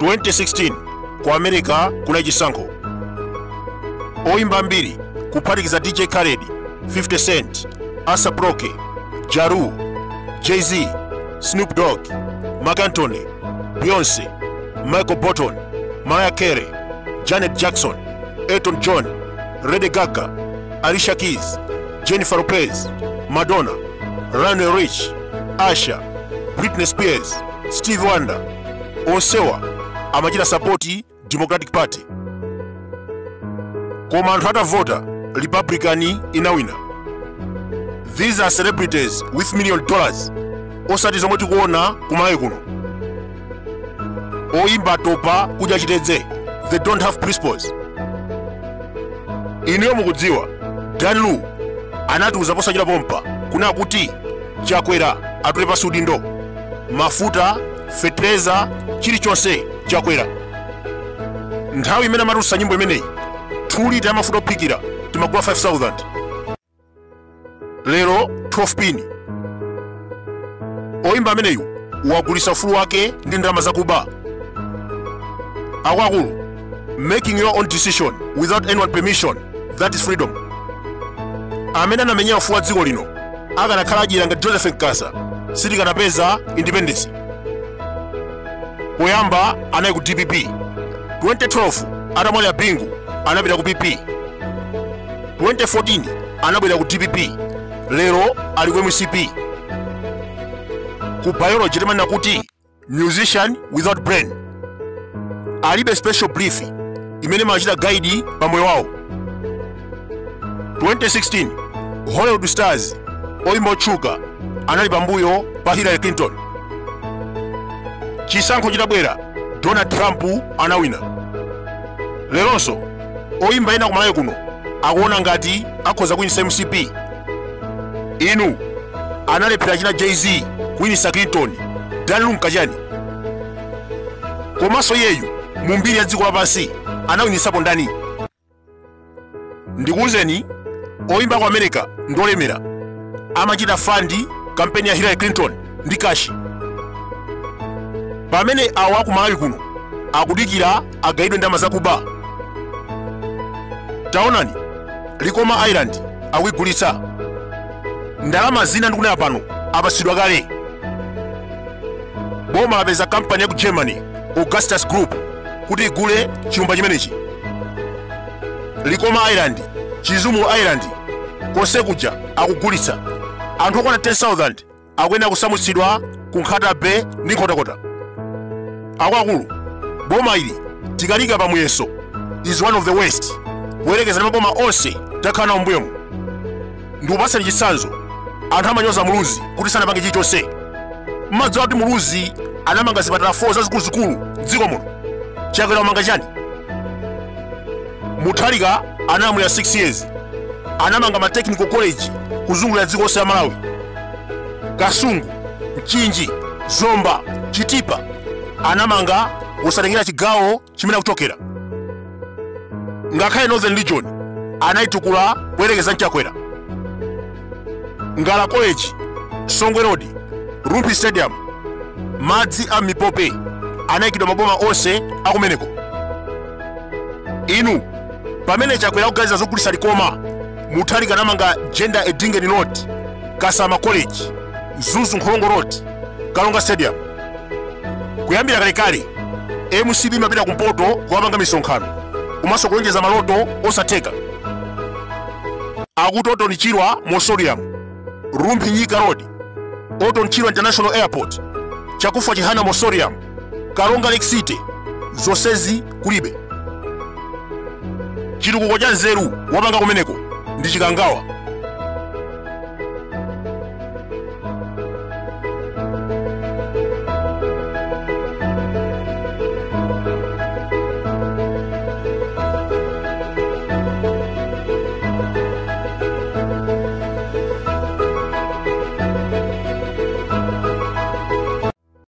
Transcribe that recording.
2016 ku America kuna chisankho. Oyimba mbiri kuphatikiza DJ Khaled, 50 Cent, Asa Broke, Jaru, Jay-Z, Snoop Dogg, Marc Anthony, Beyonce, Michael Bolton, Mariah Carey, Janet Jackson, Elton John, Lady Gaga, Alicia Keys, Jennifer Lopez, Madonna, Lionel Rich, Asha, Britney Spears, Stevie Wonder, onsewa amachita sapoti Democratic Party. Koma anthu atavota Republican inawina. These are celebrities with $1 million osati zomwe tikuona kumalawi kuno. Oyimba topa kudya chitedze, they don't have principles. Inuyo mukudziwa Danlu anatiuza posachita pompa kuna kuti chakwera atule pasi udindo, mafuta, fertilizer, chilichonse chakwera. Nthawi imene amatusa nyimbo imeneyi 2 lita ya mafuta ophikira timagula 5,000. Lero 12 pini. Oyimba ameneyu wagulisa ufulu wake ndi ndalama zakuba. Akuluakulu, making your own decision without anyone's permission, that is freedom. Amene anamenyera ufulu wa dziko lino akanakhala adyera ngati Joseph Nkasa sitikanapeza independence. Poyamba anali ku DPP, 2012 atamwalira Bingu anapita ku PP, 2014 anabwera ku DPP, lero ali ku MCP. Ku biology timanena kuti musician without brain. Alibe special brief imene machita guide pa moyo wawo. 2016 Hollywood stars oyimba otchuka anali pambuyo pa Hillary Clinton. Chisankho chitabwera Donald Trump anawina. Leronso oyimba ena kumalawi kuno akuona ngati akhoza kuyinisa MCP. Inu analephera china Jay-Z kuyinisa Clinton, Danlu nkachani. Komanso yeyu mu mbiri ya dziko lapansi anawinisapo ndani? Ndikuwuzeni oyimba ku America ndolemera amachita fandi kampeni ya Hillary Clinton ndi kashi. Pamene awo akumalawi kuno akudikira agayidwe ndalama zakuba. Taonani Likoma Island akuigulitsa. Ndalama zina ndikunena pano apasidwa kale. Boma lapeza kampani ya ku Germany Augustus Group kuti igule chilumba chimenechi. Likoma Island, Chizumu Island, konse kuja akugulitsa. Anthu okwana 10,000 akuyenda kusamutsidwa ku Nkhata Bay ndi Nkhotakota. Akuluakulu, boma ili tikalika pamuyeso is one of the worst. Kuyerekeza ndi maboma onse takhala nawo mbuyomu. Ndikupasani chitsanzo, anthu amanyoza Muluzi kuti sanapange chilichonse. Mmadziwa kuti Muluzi anamanga zipatala 4 zazikuluzikulu m'dziko muno. Chakwera umanga chani? Muthalika anamwalira 6 years. Anamanga ma technical college kuzungulira dziko lonse la Malawi. Kasungu, Mchinji, Zomba, Chitipa anamanga usatengera chigawo chimene akuchokera. Ngakhale Northern Region anayitukula kuyerekeza Chakwera. Ngala College, Songwe Road, Rumphi Stadium, madzi a Mipope anayikidwa maboma onse akumeneko. Inu pamene Chakwera kuganiza zogulitsa Likoma, Muthalika anamanga Gender Edingen Road, Kasama College, Zuzu Nkhongo Road, Kalonga Stadium. Kuyambira kalekale MCP imapita kumpoto kuwapanga misonkhano komanso kulonjeza maloto osatheka. Akuti Oton Chirwa Mausoleum, Rumphi Nyika Road, Oton Chirwa International Airport, Chakufa Chihana Mausoleum, Kalonga Lake City, zonsezi kulibe. Chitukuko cha nzeru wapanga kumeneko ndi chikangawa.